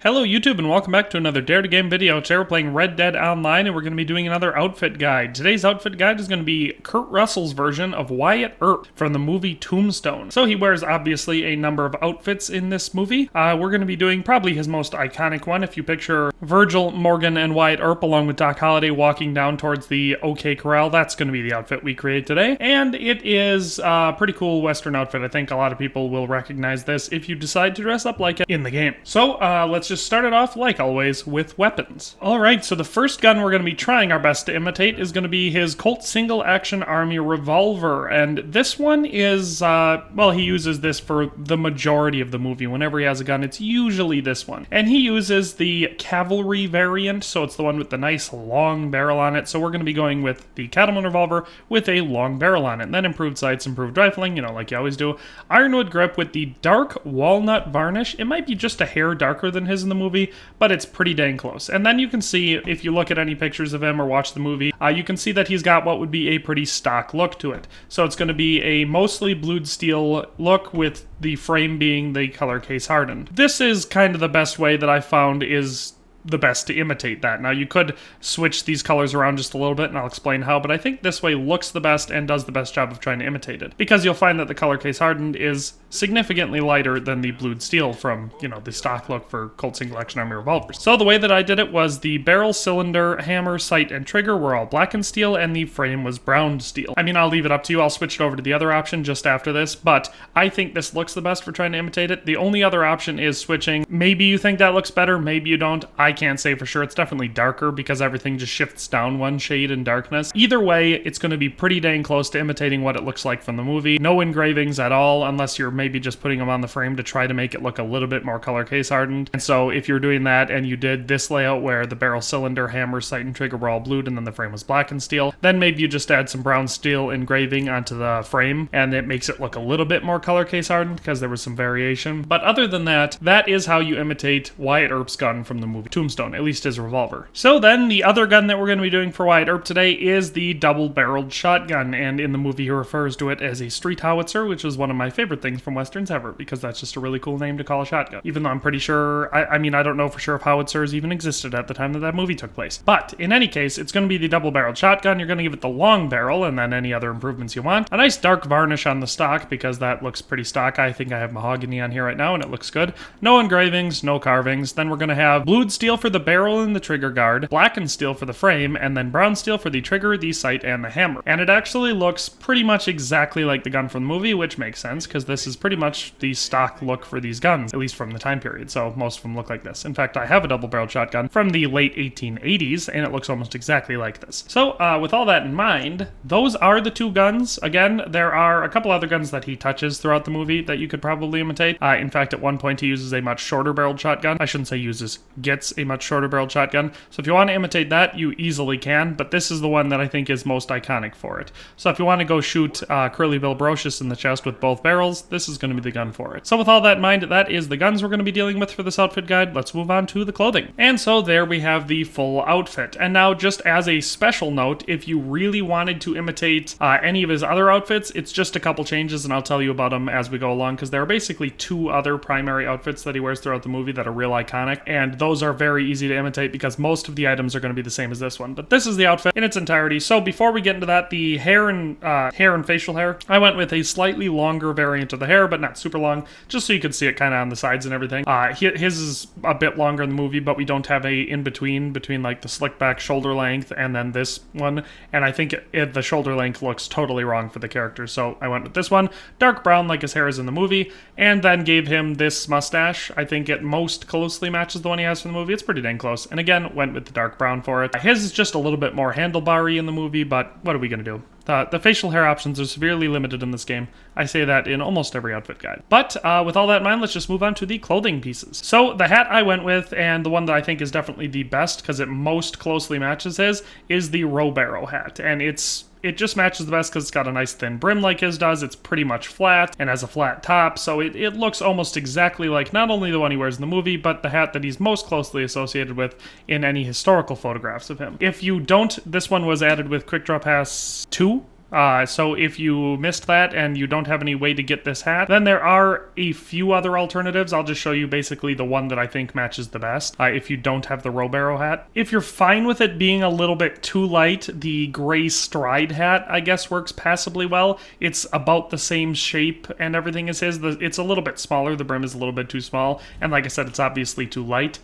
Hello YouTube and welcome back to another Dare to Game video. Today we're playing Red Dead Online and we're going to be doing another outfit guide. Today's outfit guide is going to be Kurt Russell's version of Wyatt Earp from the movie Tombstone. So he wears obviously a number of outfits in this movie. We're going to be doing probably his most iconic one. If you picture Virgil, Morgan, and Wyatt Earp along with Doc Holliday walking down towards the OK Corral, that's going to be the outfit we create today. And it is a pretty cool Western outfit. I think a lot of people will recognize this if you decide to dress up like it in the game. So let's just start it off, like always, with weapons. Alright, so the first gun we're going to be trying our best to imitate is going to be his Colt Single Action Army revolver, and this one is, well, he uses this for the majority of the movie. Whenever he has a gun, it's usually this one. And he uses the cavalry variant, so it's the one with the nice long barrel on it, so we're going to be going with the cattleman revolver with a long barrel on it, and then improved sights, improved rifling, you know, like you always do. Ironwood grip with the dark walnut varnish. It might be just a hair darker than his in the movie, but it's pretty dang close. And then you can see, if you look at any pictures of him or watch the movie, you can see that he's got what would be a pretty stock look to it. So it's going to be a mostly blued steel look with the frame being the color case hardened. This is kind of the best way that I found is the best to imitate that. Now you could switch these colors around just a little bit and I'll explain how, but I think this way looks the best and does the best job of trying to imitate it, because you'll find that the color case hardened is significantly lighter than the blued steel from, you know, the stock look for Colt Single Action Army revolvers. So the way that I did it was the barrel, cylinder, hammer, sight, and trigger were all blackened steel and the frame was browned steel. I mean, I'll leave it up to you. I'll switch it over to the other option just after this, but I think this looks the best for trying to imitate it. The only other option is switching. Maybe you think that looks better, maybe you don't. I can't say for sure. It's definitely darker because everything just shifts down one shade in darkness. Either way, it's going to be pretty dang close to imitating what it looks like from the movie. No engravings at all, unless you're maybe just putting them on the frame to try to make it look a little bit more color case hardened. And so if you're doing that and you did this layout where the barrel, cylinder, hammer, sight, and trigger were all blued and then the frame was black and steel, then maybe you just add some brown steel engraving onto the frame and it makes it look a little bit more color case hardened because there was some variation. But other than that, that is how you imitate Wyatt Earp's gun from the movie Tombstone, at least his revolver. So then the other gun that we're going to be doing for Wyatt Earp today is the double-barreled shotgun, and in the movie he refers to it as a street howitzer, which is one of my favorite things from westerns ever, because that's just a really cool name to call a shotgun. Even though I'm pretty sure, I mean, I don't know for sure if howitzers even existed at the time that movie took place. But in any case, it's going to be the double-barreled shotgun. You're going to give it the long barrel, and then any other improvements you want. A nice dark varnish on the stock, because that looks pretty stock. I think I have mahogany on here right now, and it looks good. No engravings, no carvings. Then we're going to have blued steel for the barrel and the trigger guard, blackened steel for the frame, and then brown steel for the trigger, the sight, and the hammer. And it actually looks pretty much exactly like the gun from the movie, which makes sense, because this is pretty much the stock look for these guns, at least from the time period, so most of them look like this. In fact, I have a double-barreled shotgun from the late 1880s, and it looks almost exactly like this. So, with all that in mind, those are the two guns. Again, there are a couple other guns that he touches throughout the movie that you could probably imitate. In fact, at one point he uses a much shorter-barreled shotgun. I shouldn't say uses, gets a much shorter-barreled shotgun. So if you want to imitate that, you easily can, but this is the one that I think is most iconic for it. So if you want to go shoot Curly Bill Brocious in the chest with both barrels, this is going to be the gun for it. So with all that in mind, that is the guns we're going to be dealing with for this outfit guide. Let's move on to the clothing. And so there we have the full outfit. And now, just as a special note, if you really wanted to imitate any of his other outfits, it's just a couple changes, and I'll tell you about them as we go along, because there are basically two other primary outfits that he wears throughout the movie that are real iconic, and those are very easy to imitate because most of the items are going to be the same as this one. But this is the outfit in its entirety. So before we get into that, the hair and facial hair, I went with a slightly longer variant of the hair, but not super long, just so you could see it kind of on the sides and everything. His is a bit longer in the movie, but we don't have a in-between between like the slick back shoulder length and then this one, and I think the shoulder length looks totally wrong for the character, so I went with this one, dark brown like his hair is in the movie, and then gave him this mustache. I think it most closely matches the one he has from the movie. It's pretty dang close, and again, went with the dark brown for it. His is just a little bit more handlebar-y in the movie, but what are we going to do? The facial hair options are severely limited in this game. I say that in almost every outfit guide. But with all that in mind, let's just move on to the clothing pieces. So the hat I went with, and the one that I think is definitely the best because it most closely matches his, is the Row-Barrow hat. And it just matches the best because it's got a nice thin brim like his does. It's pretty much flat and has a flat top, so it looks almost exactly like not only the one he wears in the movie, but the hat that he's most closely associated with in any historical photographs of him. If you don't, this one was added with Quick Draw Pass 2, So if you missed that and you don't have any way to get this hat, then there are a few other alternatives. I'll just show you basically the one that I think matches the best if you don't have the Robarrow hat. If you're fine with it being a little bit too light, the gray stride hat, I guess, works passably well. It's about the same shape and everything as his. It's a little bit smaller. The brim is a little bit too small. And like I said, it's obviously too light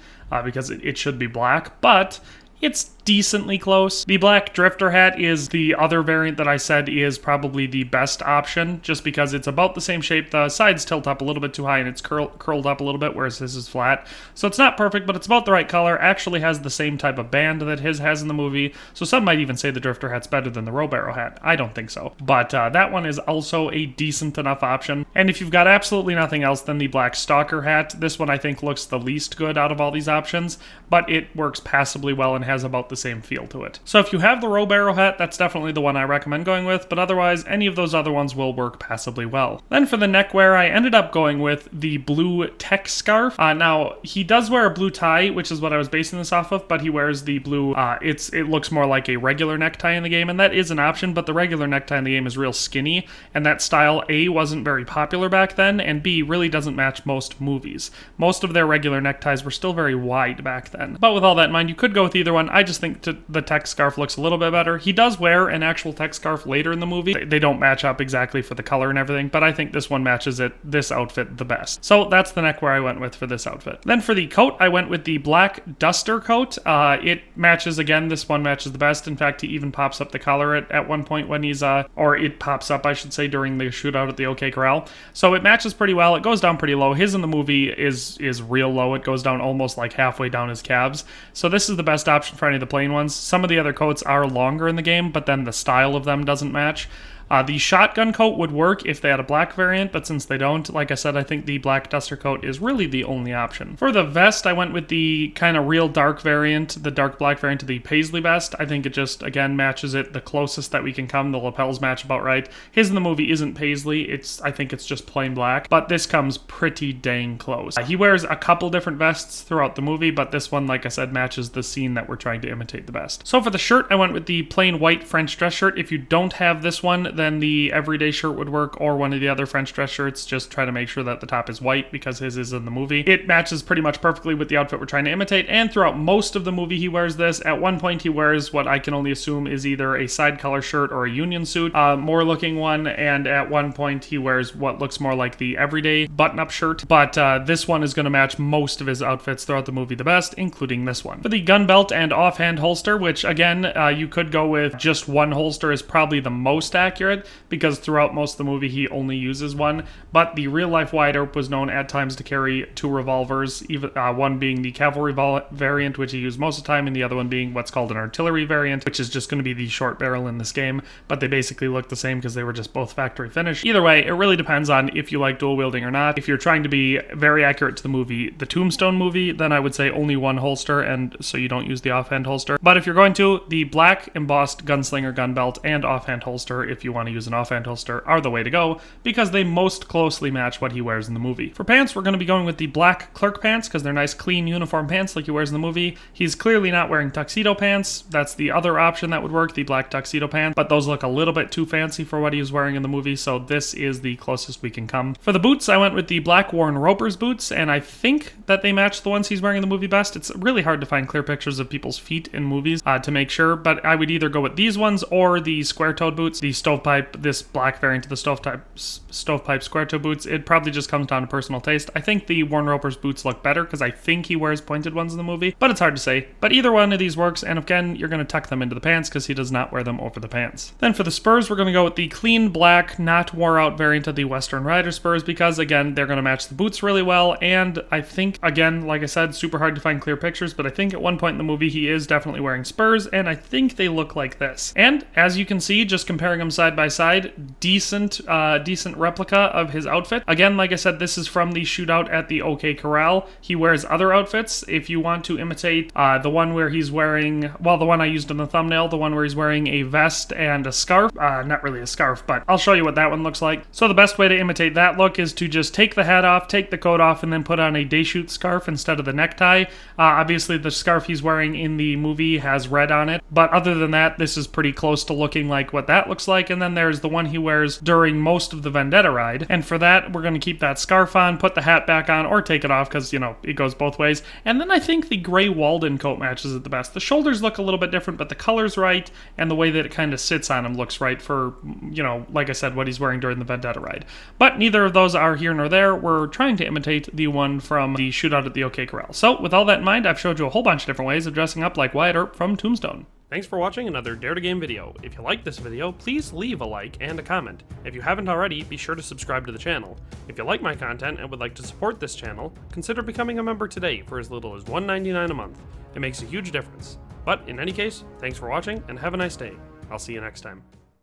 because it should be black. But it's decently close. The black drifter hat is the other variant that I said is probably the best option, just because it's about the same shape. The sides tilt up a little bit too high and it's curled up a little bit, whereas this is flat. So it's not perfect, but it's about the right color. Actually has the same type of band that his has in the movie. So some might even say the drifter hat's better than the Robarrow hat. I don't think so. But that one is also a decent enough option. And if you've got absolutely nothing else, then the black stalker hat. This one I think looks the least good out of all these options, but it works passably well and has about the same feel to it. So if you have the Robarrow hat, that's definitely the one I recommend going with, but otherwise any of those other ones will work passably well. Then for the neckwear, I ended up going with the blue tech scarf. Now, he does wear a blue tie, which is what I was basing this off of, but he wears the blue, it looks more like a regular necktie in the game, and that is an option, but the regular necktie in the game is real skinny, and that style, A, wasn't very popular back then, and B, really doesn't match most movies. Most of their regular neckties were still very wide back then. But with all that in mind, you could go with either one. I just think the tech scarf looks a little bit better. He does wear an actual tech scarf later in the movie. They don't match up exactly for the color and everything, but I think this one matches this outfit the best. So that's the neckwear I went with for this outfit. Then for the coat, I went with the black duster coat. It matches, again, this one matches the best. In fact, he even pops up the collar at one point when he's, or it pops up, I should say, during the shootout at the OK Corral. So it matches pretty well. It goes down pretty low. His in the movie is real low. It goes down almost like halfway down his calves. So this is the best option for any of the plain ones. Some of the other coats are longer in the game, but then the style of them doesn't match. The shotgun coat would work if they had a black variant, but since they don't, like I said, I think the black duster coat is really the only option. For the vest, I went with the kind of real dark variant, the dark black variant of the paisley vest. I think it just, again, matches it the closest that we can come. The lapels match about right. His in the movie isn't paisley. I think it's just plain black, but this comes pretty dang close. He wears a couple different vests throughout the movie, but this one, like I said, matches the scene that we're trying to imitate the best. So for the shirt, I went with the plain white French dress shirt. If you don't have this one, then the everyday shirt would work, or one of the other French dress shirts. Just try to make sure that the top is white because his is in the movie. It matches pretty much perfectly with the outfit we're trying to imitate, and throughout most of the movie he wears this. At one point he wears what I can only assume is either a side collar shirt or a union suit, more looking one, and at one point he wears what looks more like the everyday button-up shirt, but this one is going to match most of his outfits throughout the movie the best, including this one. For the gun belt and offhand holster, which again, you could go with just one holster is probably the most accurate, because throughout most of the movie he only uses one, but the real-life Wyatt Earp was known at times to carry two revolvers, even one being the cavalry variant, which he used most of the time, and the other one being what's called an artillery variant, which is just going to be the short barrel in this game, but they basically look the same because they were just both factory finished. Either way, it really depends on if you like dual wielding or not. If you're trying to be very accurate to the movie, the Tombstone movie, then I would say only one holster, and so you don't use the offhand holster. But if you're going to, the black embossed gunslinger gun belt and offhand holster, if you want to use an offhand holster, are the way to go because they most closely match what he wears in the movie. For pants, we're going to be going with the black clerk pants because they're nice, clean uniform pants like he wears in the movie. He's clearly not wearing tuxedo pants. That's the other option that would work, the black tuxedo pants, but those look a little bit too fancy for what he was wearing in the movie, so this is the closest we can come. For the boots, I went with the black Warren Roper's boots, and I think that they match the ones he's wearing in the movie best. It's really hard to find clear pictures of people's feet in movies to make sure, but I would either go with these ones or the square-toed boots, the stovepipe, this black variant of the stovepipe square-toe boots. It probably just comes down to personal taste. I think the Warren Roper's boots look better because I think he wears pointed ones in the movie, but it's hard to say. But either one of these works, and again, you're going to tuck them into the pants because he does not wear them over the pants. Then for the spurs, we're going to go with the clean black, not wore-out variant of the Western Rider spurs because, again, they're going to match the boots really well, and I think, again, like I said, super hard to find clear pictures, but I think at one point in the movie he is definitely wearing spurs, and I think they look like this. And as you can see, just comparing them side by side, decent replica of his outfit. Again, like I said, this is from the shootout at the OK Corral. He wears other outfits. If you want to imitate the one where he's wearing, well, the one I used in the thumbnail, the one where he's wearing a vest and a scarf, not really a scarf, but I'll show you what that one looks like. So the best way to imitate that look is to just take the hat off, take the coat off, and then put on a day shoot scarf instead of the necktie. Obviously, the scarf he's wearing in the movie has red on it, but other than that, this is pretty close to looking like what that looks like, and then there's the one he wears during most of the Vendetta ride. And for that, we're going to keep that scarf on, put the hat back on, or take it off because, you know, it goes both ways. And then I think the gray Walden coat matches it the best. The shoulders look a little bit different, but the color's right, and the way that it kind of sits on him looks right for, you know, like I said, what he's wearing during the Vendetta ride. But neither of those are here nor there. We're trying to imitate the one from the shootout at the OK Corral. So with all that in mind, I've showed you a whole bunch of different ways of dressing up like Wyatt Earp from Tombstone. Thanks for watching another Dare to Game video. If you like this video, please leave a like and a comment. If you haven't already, be sure to subscribe to the channel. If you like my content and would like to support this channel, consider becoming a member today for as little as $1.99 a month. It makes a huge difference. But in any case, thanks for watching and have a nice day. I'll see you next time.